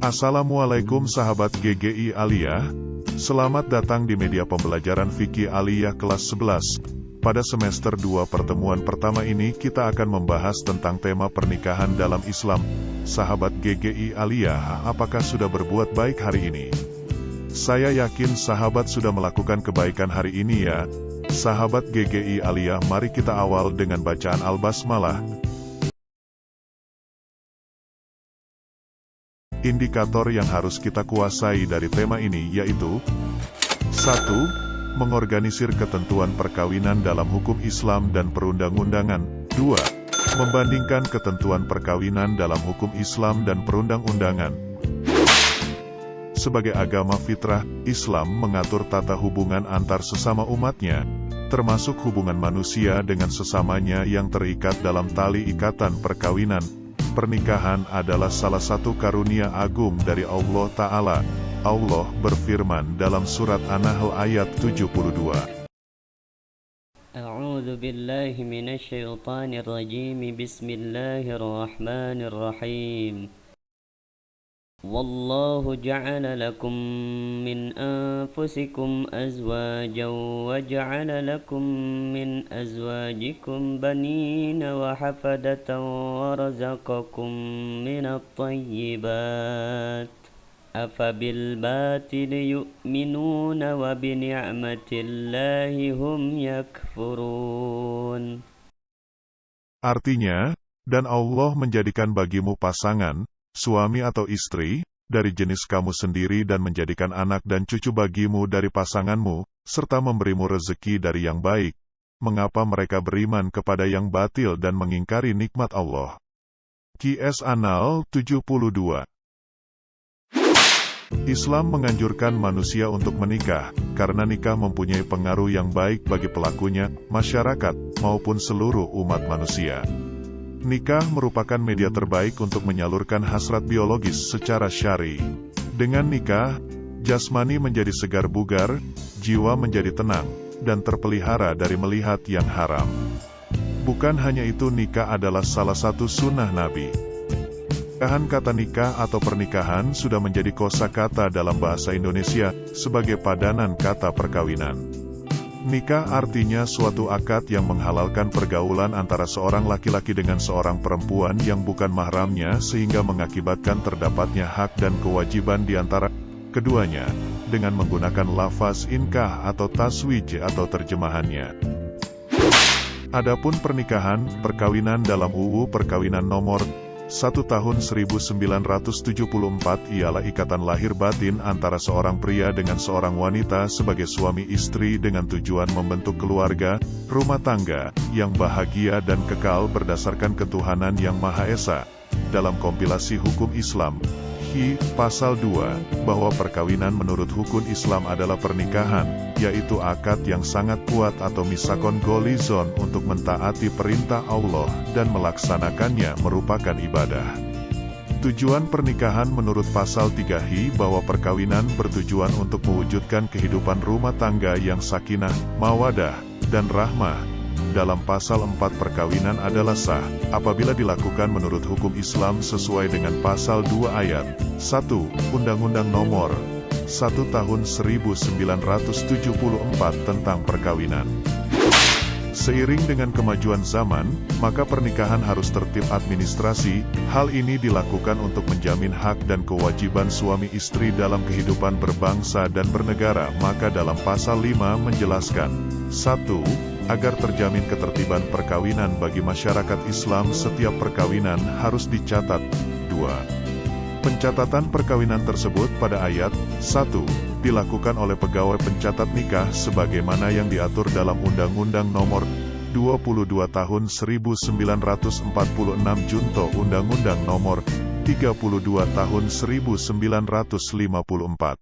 Assalamualaikum sahabat GGI Aliyah. Selamat datang di media pembelajaran Fikih Aliyah kelas 11. Pada semester 2 pertemuan pertama ini kita akan membahas tentang tema pernikahan dalam Islam. Sahabat GGI Aliyah, apakah sudah berbuat baik hari ini? Saya yakin sahabat sudah melakukan kebaikan hari ini ya. Sahabat GGI Aliyah, mari kita awal dengan bacaan Al-Basmalah. Indikator yang harus kita kuasai dari tema ini yaitu 1. Mengorganisir ketentuan perkawinan dalam hukum Islam dan perundang-undangan. 2. Membandingkan ketentuan perkawinan dalam hukum Islam dan perundang-undangan. Sebagai agama fitrah, Islam mengatur tata hubungan antar sesama umatnya, termasuk hubungan manusia dengan sesamanya yang terikat dalam tali ikatan perkawinan. Pernikahan adalah salah satu karunia agung dari Allah Ta'ala. Allah berfirman dalam surat An-Nahl ayat 72. A'udzu billahi minasy syaithanir rajim. Bismillahirrahmanirrahim. Wallahu ja'ala lakum min anfusikum azwajan wa ja'ala lakum min azwajikum banina wa hafadatan wa razaqakum minat thayyibat. Afabil batili yu'minuna wa bi ni'matillahi hum yakfurun. Artinya, dan Allah menjadikan bagimu pasangan, suami atau istri, dari jenis kamu sendiri dan menjadikan anak dan cucu bagimu dari pasanganmu, serta memberimu rezeki dari yang baik. Mengapa mereka beriman kepada yang batil dan mengingkari nikmat Allah? Qs An-Nahl 72. Islam menganjurkan manusia untuk menikah, karena nikah mempunyai pengaruh yang baik bagi pelakunya, masyarakat, maupun seluruh umat manusia. Nikah merupakan media terbaik untuk menyalurkan hasrat biologis secara syar'i. Dengan nikah, jasmani menjadi segar bugar, jiwa menjadi tenang, dan terpelihara dari melihat yang haram. Bukan hanya itu, nikah adalah salah satu sunnah Nabi. Kata nikah atau pernikahan sudah menjadi kosakata dalam bahasa Indonesia sebagai padanan kata perkawinan. Nikah artinya suatu akad yang menghalalkan pergaulan antara seorang laki-laki dengan seorang perempuan yang bukan mahramnya sehingga mengakibatkan terdapatnya hak dan kewajiban di antara keduanya, dengan menggunakan lafaz inkah atau taswij atau terjemahannya. Adapun pernikahan, perkawinan dalam UU Perkawinan nomor 1 tahun 1974 ialah ikatan lahir batin antara seorang pria dengan seorang wanita sebagai suami istri dengan tujuan membentuk keluarga, rumah tangga, yang bahagia dan kekal berdasarkan ketuhanan yang Maha Esa. Dalam kompilasi hukum Islam, Pasal 2, bahwa perkawinan menurut hukum Islam adalah pernikahan, yaitu akad yang sangat kuat atau misakon golizon untuk mentaati perintah Allah dan melaksanakannya merupakan ibadah. Tujuan pernikahan menurut Pasal 3 bahwa perkawinan bertujuan untuk mewujudkan kehidupan rumah tangga yang sakinah, mawadah, dan rahmah. Dalam Pasal 4 perkawinan adalah sah, apabila dilakukan menurut hukum Islam sesuai dengan Pasal 2 ayat 1, Undang-Undang Nomor 1 Tahun 1974 tentang perkawinan. Seiring dengan kemajuan zaman, maka pernikahan harus tertib administrasi. Hal ini dilakukan untuk menjamin hak dan kewajiban suami istri dalam kehidupan berbangsa dan bernegara. Maka dalam Pasal 5 menjelaskan, 1. Agar terjamin ketertiban perkawinan bagi masyarakat Islam, setiap perkawinan harus dicatat. 2. Pencatatan perkawinan tersebut pada ayat 1 dilakukan oleh pegawai pencatat nikah sebagaimana yang diatur dalam Undang-Undang Nomor 22 Tahun 1946 junto Undang-Undang Nomor 32 Tahun 1954.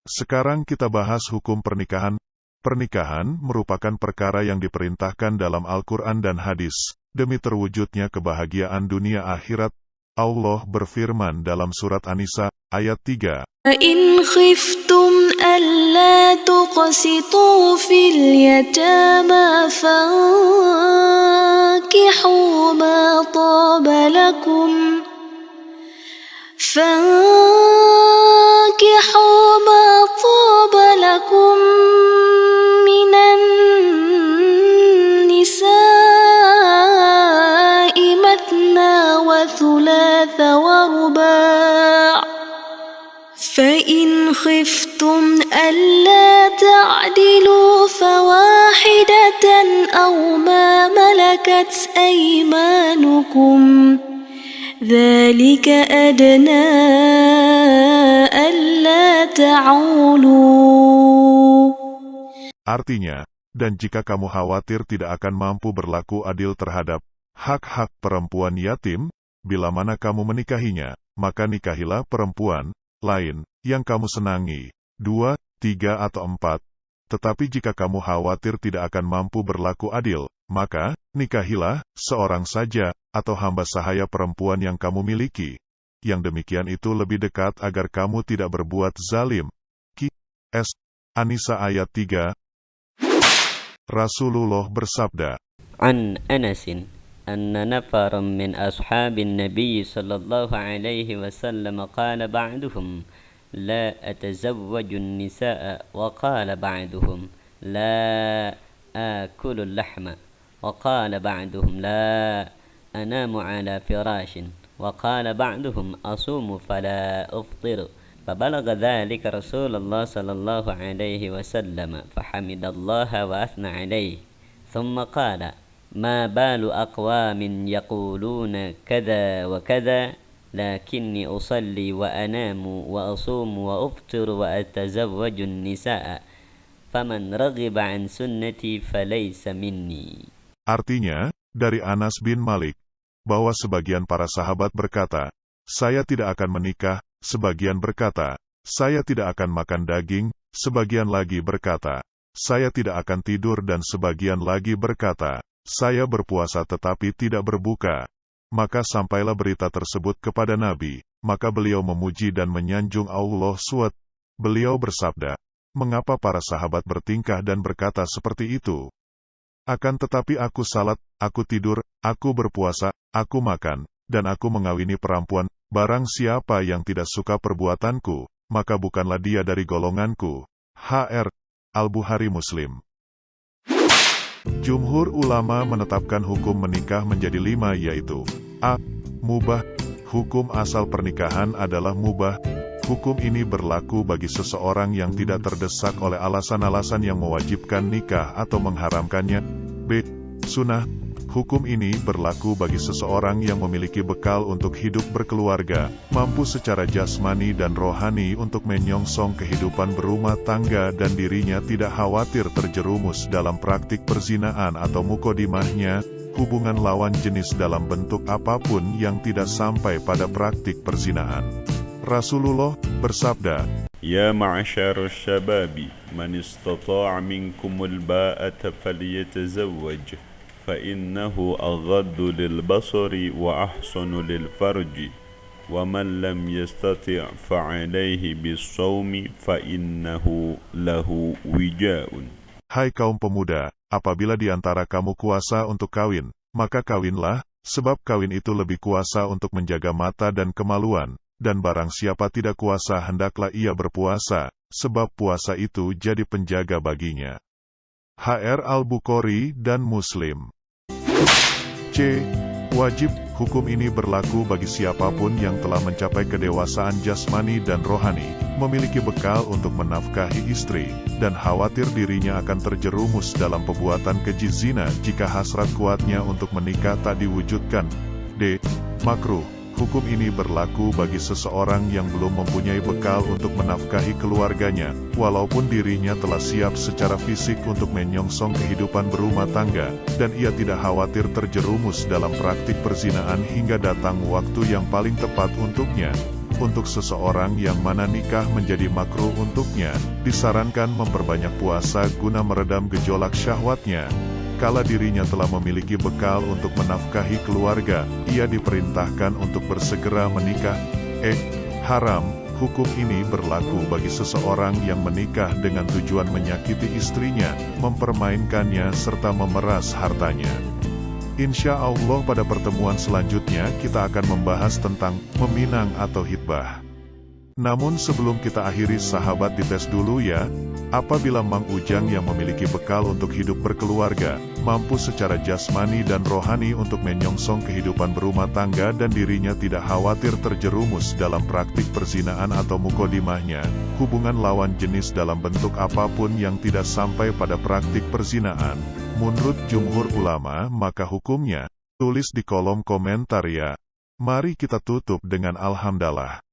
Sekarang kita bahas hukum pernikahan. Pernikahan merupakan perkara yang diperintahkan dalam Al-Quran dan hadis, demi terwujudnya kebahagiaan dunia akhirat. Allah berfirman dalam surat An-Nisa, ayat 3. فَإِنْ خِفْتُمْ أَلَّا تُقْسِطُوا فِي الْيَتَامَى فَانكِحُوا مَا طَابَ لَكُمْ فانكحوا ما طاب لكم من النساء مثنى وثلاث ورباع فإن خفتم ألا تعدلوا فواحدة أو ما ملكت أيمانكم ذلك أدنى ألا تعولوا. Artinya, dan jika kamu khawatir tidak akan mampu berlaku adil terhadap hak-hak perempuan yatim, bila mana kamu menikahinya, maka nikahilah perempuan lain yang kamu senangi, 2, 3 atau 4. Tetapi jika kamu khawatir tidak akan mampu berlaku adil, maka nikahilah seorang saja atau hamba sahaya perempuan yang kamu miliki. Yang demikian itu lebih dekat agar kamu tidak berbuat zalim. Qs. An-Nisa ayat 3. Rasulullah bersabda, عن أنس أن نفرا من أصحاب النبي صلى الله عليه وسلم قال بعضهم لا أتزوج النساء وقال بعضهم لا آكل اللحم وقال بعضهم لا أنام على فراش وقال بعضهم أصوم فلا أفطر فبلغ ذلك رسول الله صلى الله عليه وسلم فحمد الله وأثنى عليه ثم قال ما بال أقوام يقولون كذا وكذا لكني أصلي وأنام وأصوم وأفطر وأتزوج النساء فمن رغب عن سنتي فليس مني. Artinya, dari Anas bin Malik, bahwa sebagian para sahabat berkata, saya tidak akan menikah, sebagian berkata, saya tidak akan makan daging, sebagian lagi berkata, saya tidak akan tidur dan sebagian lagi berkata, saya berpuasa tetapi tidak berbuka. Maka sampailah berita tersebut kepada Nabi, maka beliau memuji dan menyanjung Allah SWT. Beliau bersabda, mengapa para sahabat bertingkah dan berkata seperti itu? Akan tetapi aku salat, aku tidur, aku berpuasa, aku makan, dan aku mengawini perempuan. Barang siapa yang tidak suka perbuatanku, maka bukanlah dia dari golonganku. Hr. Al-Bukhari Muslim. Jumhur ulama menetapkan hukum menikah menjadi 5 yaitu A. Mubah. Hukum asal pernikahan adalah mubah. Hukum ini berlaku bagi seseorang yang tidak terdesak oleh alasan-alasan yang mewajibkan nikah atau mengharamkannya. B. Sunnah. Hukum ini berlaku bagi seseorang yang memiliki bekal untuk hidup berkeluarga, mampu secara jasmani dan rohani untuk menyongsong kehidupan berumah tangga dan dirinya tidak khawatir terjerumus dalam praktik perzinaan atau mukodimahnya, hubungan lawan jenis dalam bentuk apapun yang tidak sampai pada praktik perzinaan. Rasulullah bersabda, Ya ma'asyar syababi, man istata'a minkumul ba'ata falyatazawwaj, فإنه أغض للبصر وأحسن للفرج ومن لم يستطع فعليه بالصوم فإنه له وجاء. Hai kaum pemuda, apabila di antara kamu kuasa untuk kawin, maka kawinlah, sebab kawin itu lebih kuasa untuk menjaga mata dan kemaluan, dan barang siapa tidak kuasa hendaklah ia berpuasa, sebab puasa itu jadi penjaga baginya. Hr. Al-Bukhari dan Muslim. C. Wajib. Hukum ini berlaku bagi siapapun yang telah mencapai kedewasaan jasmani dan rohani, memiliki bekal untuk menafkahi istri, dan khawatir dirinya akan terjerumus dalam perbuatan keji zina jika hasrat kuatnya untuk menikah tak diwujudkan. D. Makruh. Hukum ini berlaku bagi seseorang yang belum mempunyai bekal untuk menafkahi keluarganya, walaupun dirinya telah siap secara fisik untuk menyongsong kehidupan berumah tangga, dan ia tidak khawatir terjerumus dalam praktik perzinaan hingga datang waktu yang paling tepat untuknya. Untuk seseorang yang mana nikah menjadi makruh untuknya, disarankan memperbanyak puasa guna meredam gejolak syahwatnya. Kala dirinya telah memiliki bekal untuk menafkahi keluarga, ia diperintahkan untuk bersegera menikah. Haram. Hukum ini berlaku bagi seseorang yang menikah dengan tujuan menyakiti istrinya, mempermainkannya serta memeras hartanya. Insya Allah pada pertemuan selanjutnya kita akan membahas tentang meminang atau hitbah. Namun sebelum kita akhiri sahabat dites dulu ya, apabila Mang Ujang yang memiliki bekal untuk hidup berkeluarga, mampu secara jasmani dan rohani untuk menyongsong kehidupan berumah tangga dan dirinya tidak khawatir terjerumus dalam praktik perzinahan atau mukodimahnya, hubungan lawan jenis dalam bentuk apapun yang tidak sampai pada praktik perzinahan, menurut jumhur ulama maka hukumnya, tulis di kolom komentar ya. Mari kita tutup dengan alhamdulillah.